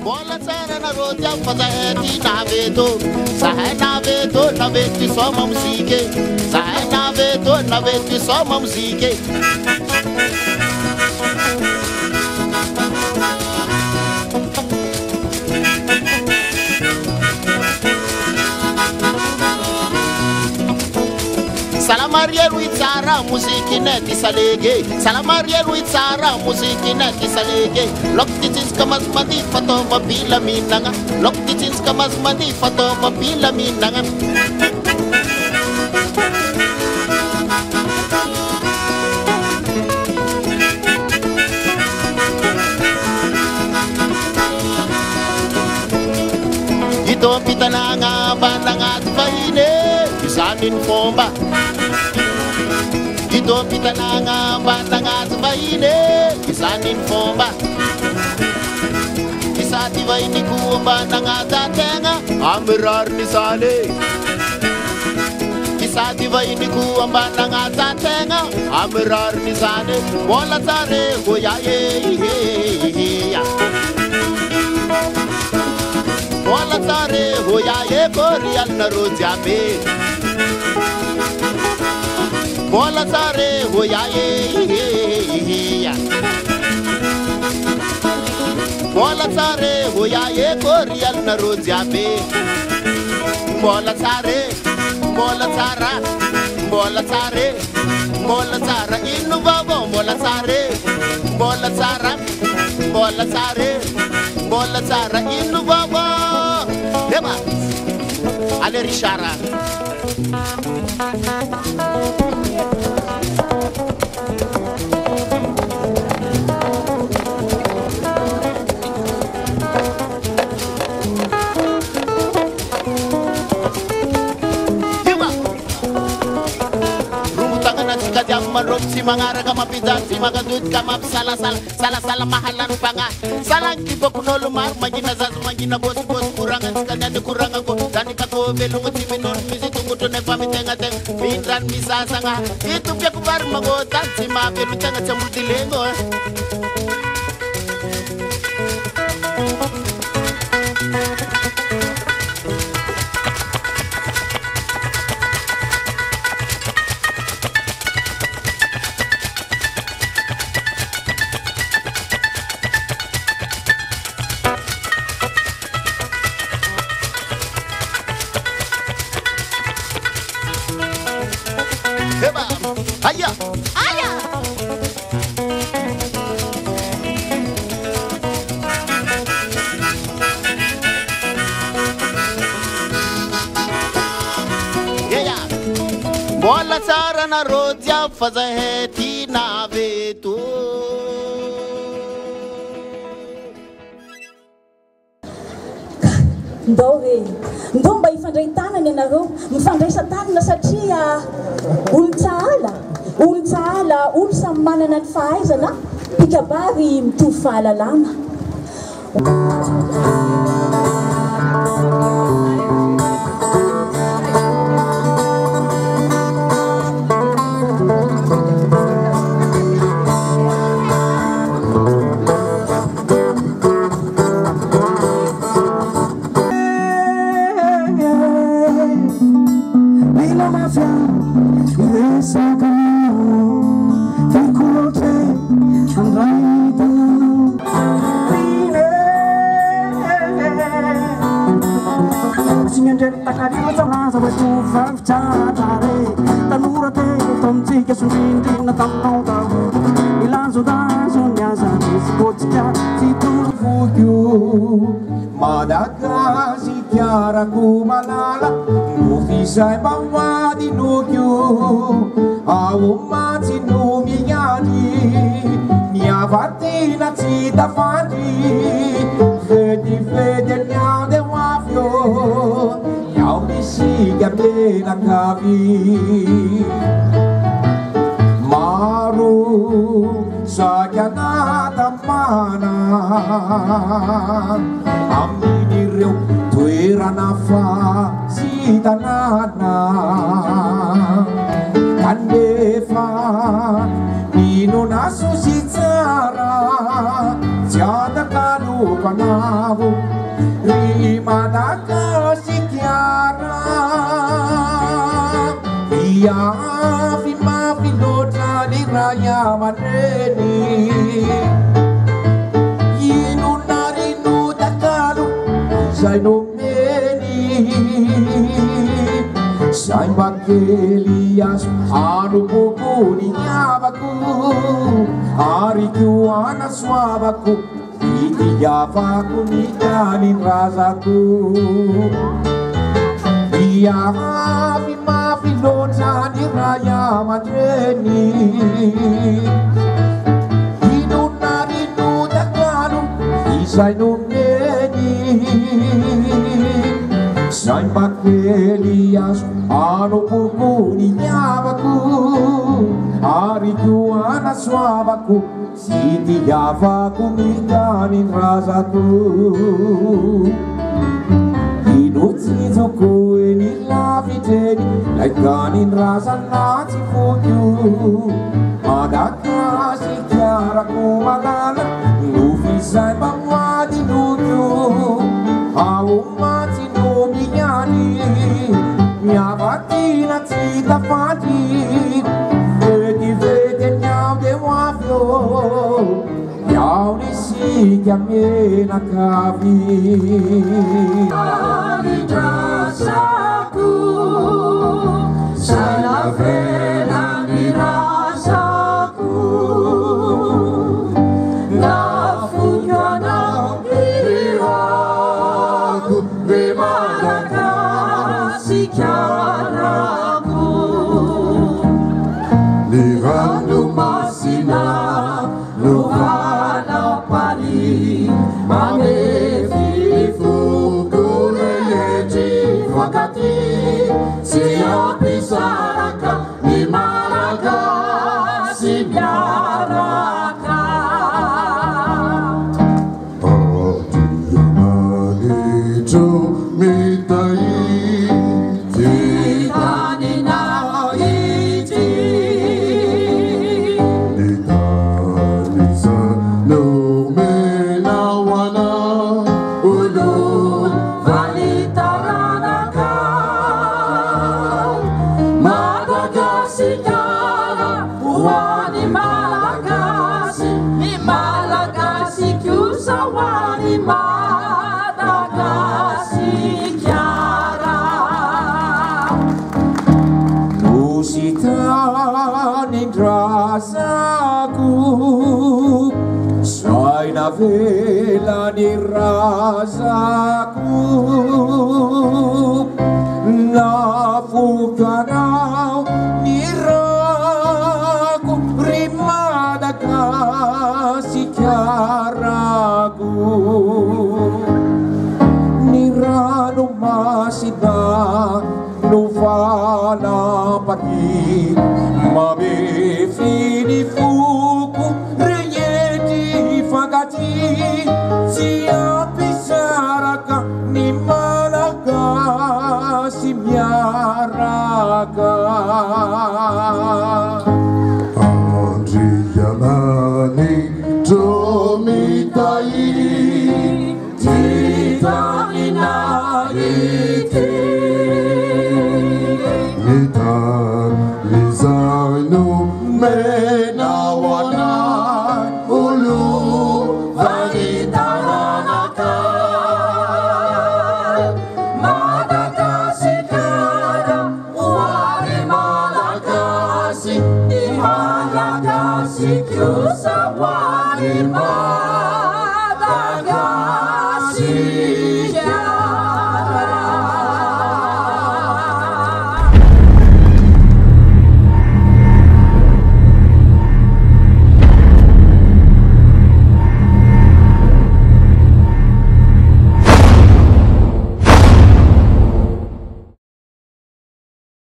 Bola tsara na rodia fazaheti naveto sahe naveto naveti soma musike sahe naveto naveti soma musike Salamaria Luizara musiki neti salege Salamaria Luizara musiki neti salege Loktitis kamas madi fato mabila minanga Loktitis kamas madi fato mabila minanga Ito pitananga bananga tibahine Isanin fomba Ito pitananga batanga tibahine Isanin fomba Isati vaini kuwa batanga tatenga Amirar nisane Isati vaini kuwa batanga tatenga Amirar nisane Mola tare goyaye Mola tare goyaye Korial na rojabe Mola tare goyaye Mola tare goyaye Korial na rojabe Mola tare Mola tara Mola tare Mola tara inu babo Mola tare Mola tara Mola tare Mola tara inu babo Deba Ale Rishara Marop si mangara ka mapitan si magadud ka mapsala sala mahalan panga salang tipo kuno lumar magina zaz magina bos kurangan kanya de kurangan ko dani ka ko belungo si minor misi tungo to ne pamitenga teng bintran misa sanga itu pia kubar magotan si mapelu tanga chambuti lengo Aya, aya. Yeah. Bola tsara na rodia fazaheti naveto. Ndore, ndomba ifandray tanana ianareo, mifandraisa tanana satria olo-tsahala, olo samy manana ny fahaizana, pikabary mitovy fahalalana. Madagasi chiara kumalala Nufisai bawa di nukyu Awumati numiyani Niavati na cita fadi Fede nyade wafyo Yau disiga bela kavi Maru saganata mana Aminireu toerana fasitanana Kandefa minona susi tsara Tiada kalu panahu Rimana kasikiara Ia fima filota di raya madeni Inu narinu takalu Zainu meni Sain bakelias anu buku di nyabaku Hari kuana suabaku Iti jafaku nikanin rasaku Dia mafi lota di raya madeni Hinu narinu takalu Isai numeni Sain bakelias anu buku di nyabaku Hari kuana suabaku Siti jafaku nikanin rasaku Hinut sizuku ini lafiteni Laikanin rasa nasi fuju Ada kasih kiaraku malala Nufisai bangwadi nuju Au mati numinyani Nyabati na cita fati Vete nyau de wafio Nyau ni si kiame na kavi Ani rasaku Sana vela ni rasaku Na fujana iraku Bimana kasih kiaraku Lirandu masina Luhana pali Mane fuku leyeti wakati Siapi saraka Imaraka Sibiaraka Adiyamanito mitai Titani na iti Litanisa no menawana Ulu valitaranaka Madagasikara Wani Malagasi Ni Malagasi Kyusa Wani Madagasikara Nusitanin rasaku Saina vela ni rasaku Nafukanau ni raku Rimada kasih kiaraku Nirano masida Nufana pagi Mabe fini fuku Reyeti fagati Siapi saraka Ni malaga Simyaraka Andriyamani Tomitai Titani na iti Nitan Lizainu menawana Ulu valitaranaka Madagasikara Wani Malagasi Di Malagasi Kyusa Wani Malagasi